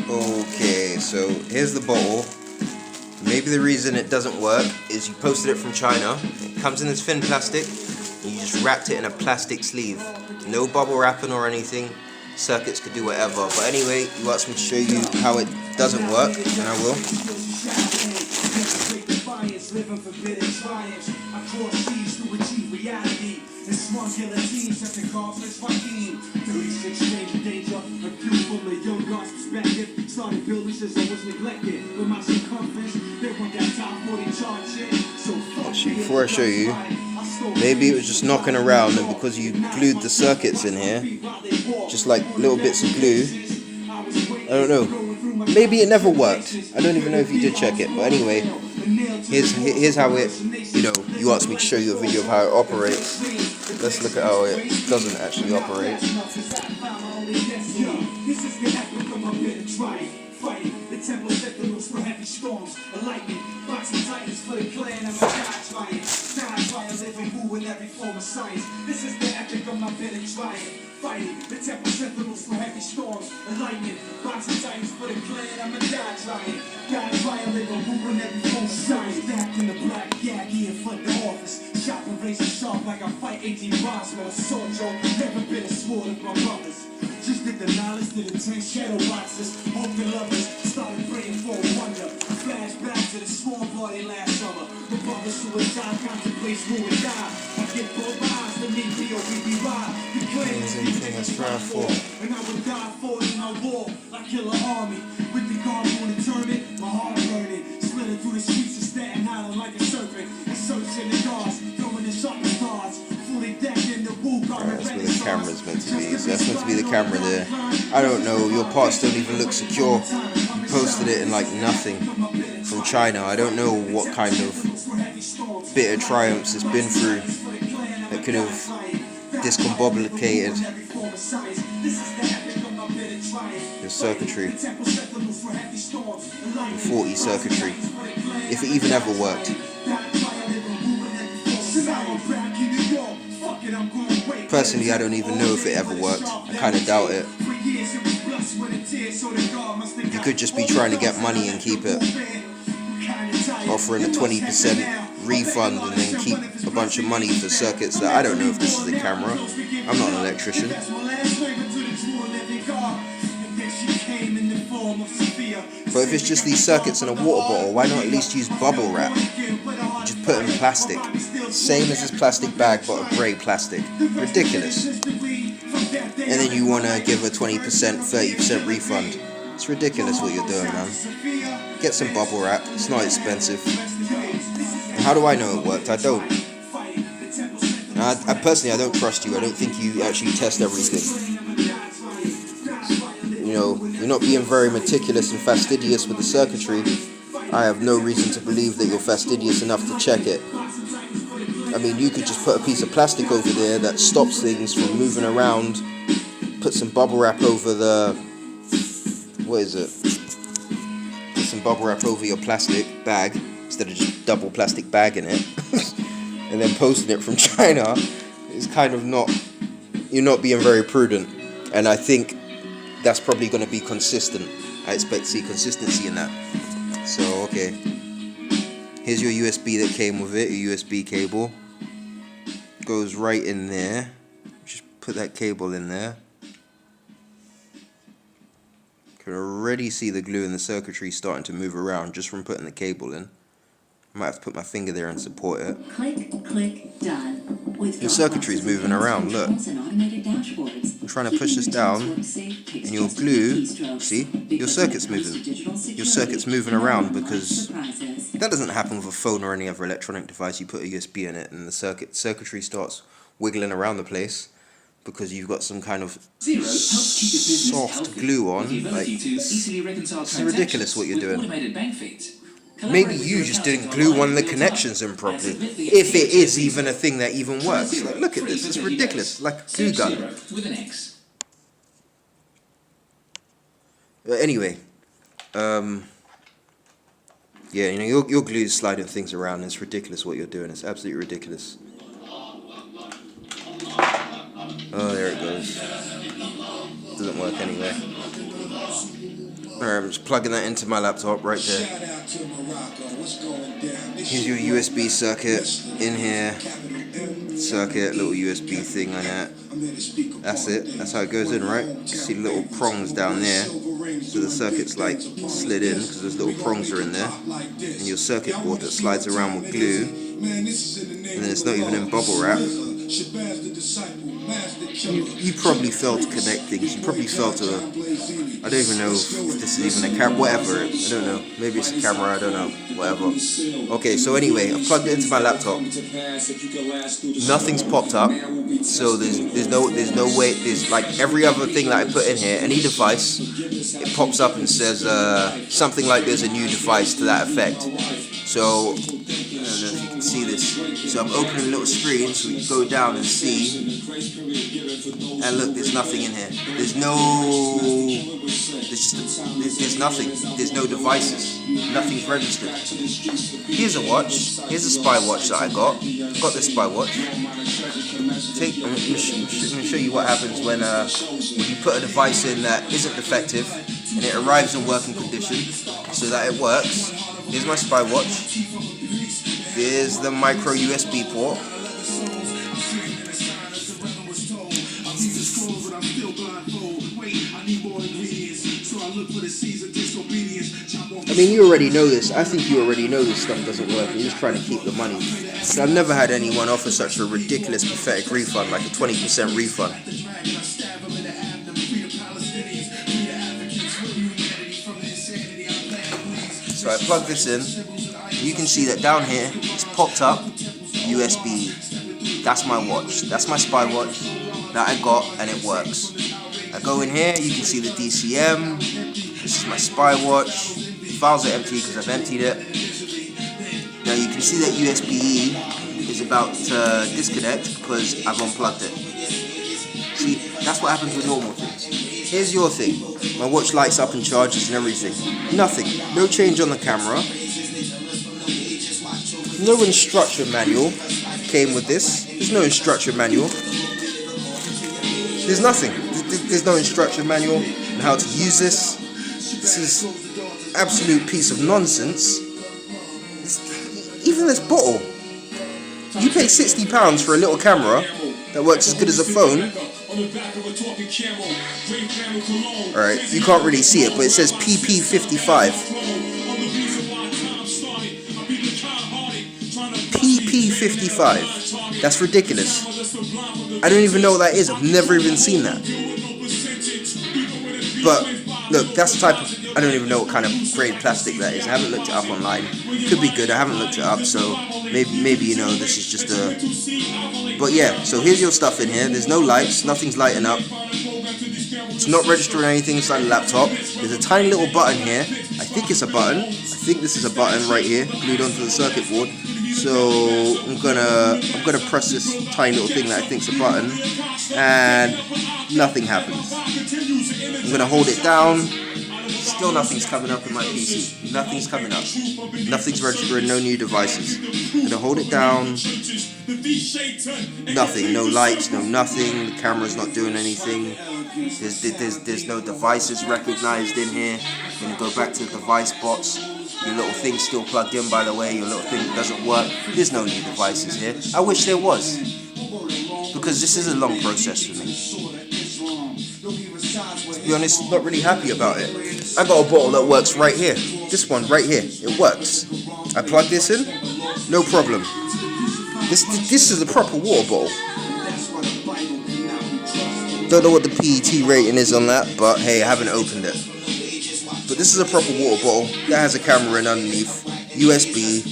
Okay, so here's the bottle. Maybe the reason it doesn't work is you posted it from China. It comes in this thin plastic, and you just wrapped it in a plastic sleeve. No bubble wrapping or anything. Circuits could do whatever. But anyway, you asked me to show you how it doesn't work, and I will. Actually, before I show you, maybe it was just knocking around, and because you glued the circuits in here, just like little bits of glue, I don't know. Maybe it never worked. I don't even know if you did check it. But anyway, here's how it, you asked me to show you a video of how it operates. Let's look at how it doesn't actually operate. This is the epic of my bitter triumph. Fighting the temple sentinels for heavy storms, enlightenment, boxing titans for the clan. I'm a die trying, God violate a moving every form of science. Stacked in the black khaki in front of the office, shopping razor sharp like I fight aijia-homelife. Sword joke, never been a sword of my brothers. Just did the knowledge, did the 10 shadow boxes. Hope the lovers started praying for a wonder. Flashback to the swarm party last summer. The brother suicide contemplates who would die. I get both eyes to me, B.O.B.B.Y. The clan is anything I strive for, and I would die for it in my war. Like kill an army with the guard on the tournament. My heart burning, splitting through the streets of Staten Island like a serpent. And searching the guards, throwing the sharpest darts. Fully decked in the woo garment. That's where the camera's meant to be. So that's meant to be the camera there. I don't know. Your parts don't even look secure. You posted it in like nothing from China. I don't know what kind of bitter triumphs it's been through that could have discombobulated your circuitry, your 40 circuitry, if it even ever worked. Personally, I don't even know if it ever worked. I kind of doubt it. You could just be trying to get money and keep it, offering a 20% refund and then keep a bunch of money for circuits that I don't know if this is a camera. I'm not an electrician. But if it's just these circuits in a water bottle, why not at least use bubble wrap? Just put it in plastic. Same as this plastic bag, but a grey plastic. Ridiculous. And then you want to give a 20%, 30% refund. It's ridiculous what you're doing, man. Get some bubble wrap. It's not expensive. And how do I know it worked? I don't. I personally, I don't trust you. I don't think you actually test everything. You're not being very meticulous and fastidious with the circuitry. I have no reason to believe that you're fastidious enough to check it. I mean, you could just put a piece of plastic over there that stops things from moving around. Put some bubble wrap over the... What is it? Put some bubble wrap over your plastic bag instead of just double plastic bag in it. And then posting it from China is kind of not... You're not being very prudent. And I think that's probably going to be consistent. I expect to see consistency in that. So, okay. Here's your USB that came with it, a USB cable. Goes right in there. Just put that cable in there. Can already see the glue in the circuitry starting to move around just from putting the cable in. I might have to put my finger there and support it. Click, done. Your circuitry's moving around, look. I'm trying to push this down, and your glue, see, your circuit's moving. Your circuit's moving around because that doesn't happen with a phone or any other electronic device. You put a USB in it, and the circuitry starts wiggling around the place because you've got some kind of soft glue on. Like, this is ridiculous what you're doing. Maybe you just didn't glue one of the connections in properly, if it is even a thing that even works. Like, look at this, it's ridiculous, like a glue gun. Anyway, yeah, your glue is sliding things around, and it's ridiculous what you're doing, it's absolutely ridiculous. Oh, there it goes. Doesn't work anyway. I'm just plugging that into my laptop right there. Here's your USB circuit in here. Circuit, little USB thing on that. That's it. That's how it goes in, right? You see the little prongs down there. So the circuit's like slid in because those little prongs are in there. And your circuit board that slides around with glue. And then it's not even in bubble wrap. You probably felt connecting. You probably felt I don't even know if this is even a camera. Whatever. I don't know. Maybe it's a camera. I don't know. Whatever. Okay. So anyway, I've plugged it into my laptop. Nothing's popped up. So there's no way. There's like every other thing that I put in here. Any device, it pops up and says something like there's a new device to that effect. So I don't know if you can see this. So I'm opening a little screen so we can go down and see. And look, there's nothing in here. There's nothing. There's no devices. Nothing's registered. Here's a watch. Here's a spy watch that I got. I've got this spy watch. I'm going to show you what happens when you put a device in that isn't defective and it arrives in working condition so that it works. Here's my spy watch. Here's the micro USB port. I mean, you already know this. I think you already know this stuff doesn't work. You're just trying to keep the money. But I've never had anyone offer such a ridiculous, pathetic refund, like a 20% refund. So I plug this in. You can see that down here, it's popped up USB. That's my watch. That's my spy watch that I got, and it works. I go in here, you can see the DCM. This is my spy watch. The files are empty because I've emptied it. Now you can see that USB-E is about to disconnect because I've unplugged it. See, that's what happens with normal things. Here's your thing. My watch lights up and charges and everything. Nothing. No change on the camera. No instruction manual came with this. There's no instruction manual. There's nothing. There's no instruction manual on how to use this. This is absolute piece of nonsense. Even this bottle. You pay £60 for a little camera that works as good as a phone. Alright, you can't really see it, but it says PP55. PP55. That's ridiculous. I don't even know what that is. I've never even seen that. But look, that's the type of, I don't even know what kind of grade plastic that is. I haven't looked it up online. Could be good. I haven't looked it up, so maybe you know this is just a. But yeah, so here's your stuff in here. There's no lights. Nothing's lighting up. It's not registering anything inside the laptop. There's a tiny little button here. I think it's a button. I think this is a button right here, glued onto the circuit board. So I'm gonna press this tiny little thing that I think's a button, and nothing happens. I'm gonna hold it down. Still nothing's coming up in my PC. Nothing's coming up. Nothing's registering. No new devices. I'm gonna hold it down. Nothing. No lights. No nothing. The camera's not doing anything. There's no devices recognized in here. I'm gonna go back to the device box. Your little thing's still plugged in, by the way. Your little thing doesn't work. There's no new devices here. I wish there was, because this is a long process for me. To be honest, not really happy about it. I got a bottle that works right here. This one right here. It works. I plug this in. No problem. This is a proper water bottle. Don't know what the PET rating is on that, but hey, I haven't opened it. But this is a proper water bottle that has a camera in underneath, USB,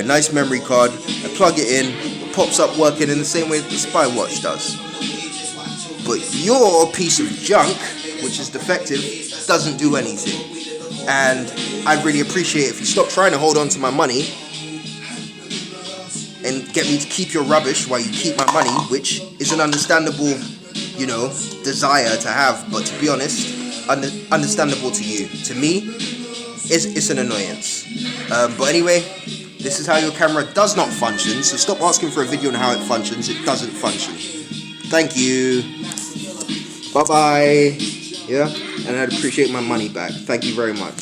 nice memory card. I plug it in, it pops up working in the same way that the spy watch does. But your piece of junk, which is defective, doesn't do anything. And I'd really appreciate it if you stop trying to hold on to my money and get me to keep your rubbish while you keep my money, which is an understandable, desire to have. But to be honest, understandable to you. To me, it's an annoyance. But anyway, this is how your camera does not function. So stop asking for a video on how it functions. It doesn't function. Thank you. Bye bye. Yeah. and I'd appreciate my money back. Thank you very much.